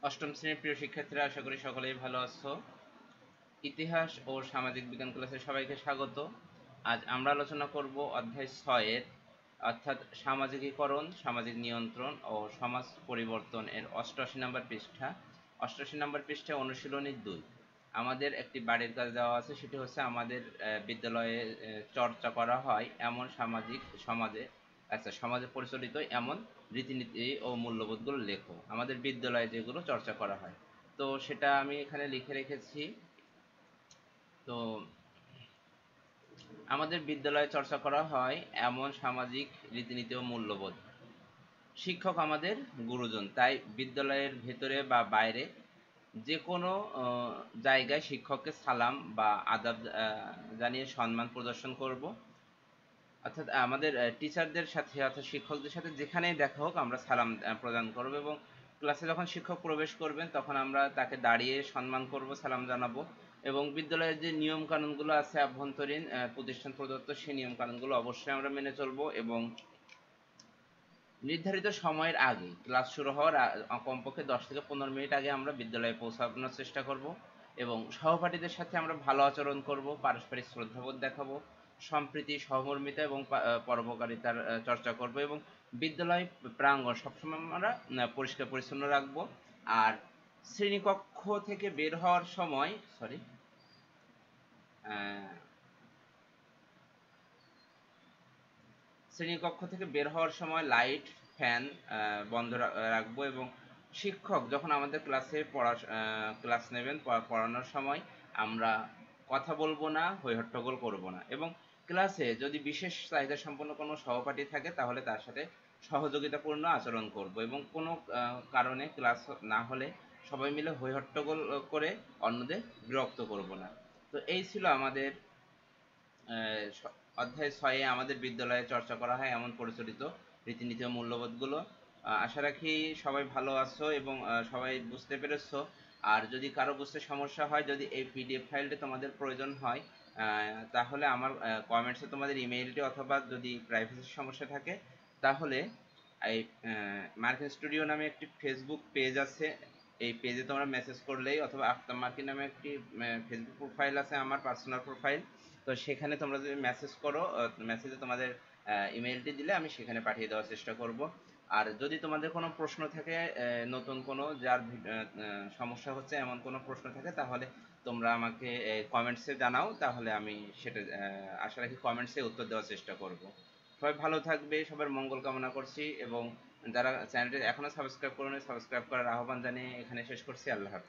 অষ্টম শ্রেণীর প্রিয় শিক্ষার্থীরা, আশা করি সকলেই ভালো আছো। ইতিহাস ও সামাজিক বিজ্ঞান ক্লাসে সবাইকে স্বাগত। আজ আমরা আলোচনা করব অধ্যায় 6-এর, অর্থাৎ সামাজিকীকরণ, সামাজিক নিয়ন্ত্রণ ও সমাজ পরিবর্তন এর 88 নম্বর পৃষ্ঠা। 88 নম্বর পৃষ্ঠায় অনুশীলনী 2 আমাদের একটি বাড়ির কাজ দেওয়া আছে। সেটি হচ্ছে আমাদের বিদ্যালয়ে চর্চা করা হয় এমন সমাজে প্রচলিত এমন রীতিনীতি ও মূল্যবোধগুলো লেখো। আমাদের বিদ্যালয়ে যেগুলো চর্চা করা হয়, তো সেটা আমি এখানে লিখে রেখেছি। তো আমাদের বিদ্যালয়ে চর্চা করা হয় এমন সামাজিক রীতিনীতি ও মূল্যবোধ। শিক্ষক আমাদের গুরুজন, তাই বিদ্যালয়ের ভেতরে বা বাইরে যে কোনো জায়গায় শিক্ষককে সালাম বা আদাব জানিয়ে সম্মান প্রদর্শন করব। অর্থাৎ আমাদের টিচারদের সাথে, অর্থাৎ শিক্ষকদের সাথে যেখানেই দেখা হোক আমরা সালাম প্রদান করব, এবং ক্লাসে যখন শিক্ষক প্রবেশ করবেন তখন আমরা তাকে দাঁড়িয়ে সম্মান করব, সালাম জানাবো। এবং বিদ্যালয়ের যে নিয়ম কানুনগুলো আছে আভ্যন্তরীণ প্রতিষ্ঠান প্রদত্ত, সেই নিয়ম কানুনগুলো অবশ্যই আমরা মেনে চলবো। এবং নির্ধারিত সময়ের আগে, ক্লাস শুরু হওয়ার কমপক্ষে 10 থেকে 15 মিনিট আগে আমরা বিদ্যালয়ে পৌঁছানোর চেষ্টা করব। এবং সহপাঠীদের সাথে আমরা ভালো আচরণ করব, পারস্পরিক শ্রদ্ধাবোধ দেখাবো, সম্প্রীতি, সহমর্মিতা এবং পরোপকারিতার চর্চা করব। এবং বিদ্যালয় প্রাঙ্গণ সবসময় আমরা পরিষ্কার পরিচ্ছন্ন রাখবো। আর শ্রেণীকক্ষ থেকে বের হওয়ার সময়, শ্রেণীকক্ষ থেকে বের হওয়ার সময় লাইট, ফ্যান বন্ধ রাখবো। এবং শিক্ষক যখন আমাদের ক্লাস নেবেন, পড়ানোর সময় আমরা কথা বলবো না, হইহট্টগোল করব না। এবং ক্লাসে যদি বিশেষ চাহিদা সম্পন্ন কোনো সহপাঠী থাকে তাহলে তার সাথে সহযোগিতাপূর্ণ আচরণ করব। এবং কোনো কারণে ক্লাস না হলে সবাই মিলে হইহট্টগোল করে অন্যদের বিরক্ত করব না। তো এই ছিল আমাদের অধ্যায় 6-এ আমাদের বিদ্যালয়ে চর্চা করা হয় এমন পরিচালিত রীতিনীতি ও মূল্যবোধগুলো। আশা রাখি সবাই ভালো আছো এবং সবাই বুঝতে পেরেছো। আর যদি কারো বুঝতে সমস্যা হয়, যদি এই পিডিএফ ফাইলটি তোমাদের প্রয়োজন হয়, তাহলে আমার কমেন্টসে তোমাদের ইমেইলটি, অথবা যদি প্রাইভেসির সমস্যা থাকে তাহলে এই মার্কিন স্টুডিও নামে একটি ফেসবুক পেজ আছে, এই পেজে তোমরা মেসেজ করলেই, অথবা আফতাব মার্কিন নামে একটি ফেসবুক প্রোফাইল আছে, আমার পার্সোনাল প্রোফাইল। তো সেখানে তোমরা যদি মেসেজ করো, মেসেজে তোমাদের ইমেইলটি দিলে আমি সেখানে পাঠিয়ে দেওয়ার চেষ্টা করব। আর যদি তোমাদের কোনো প্রশ্ন থাকে, নতুন কোনো যার সমস্যা হচ্ছে এমন কোনো প্রশ্ন থাকে, তাহলে তোমরা আমাকে কমেন্টসে জানাও, তাহলে আমি সেটা আশা রাখি কমেন্টসে উত্তর দেওয়ার চেষ্টা করব। সবাই ভালো থাকবে, সবার মঙ্গল কামনা করছি। এবং যারা চ্যানেলটি এখনো সাবস্ক্রাইব করোনি, সাবস্ক্রাইব করার আহ্বান জানিয়ে এখানে শেষ করছি। আল্লাহ হাফেজ।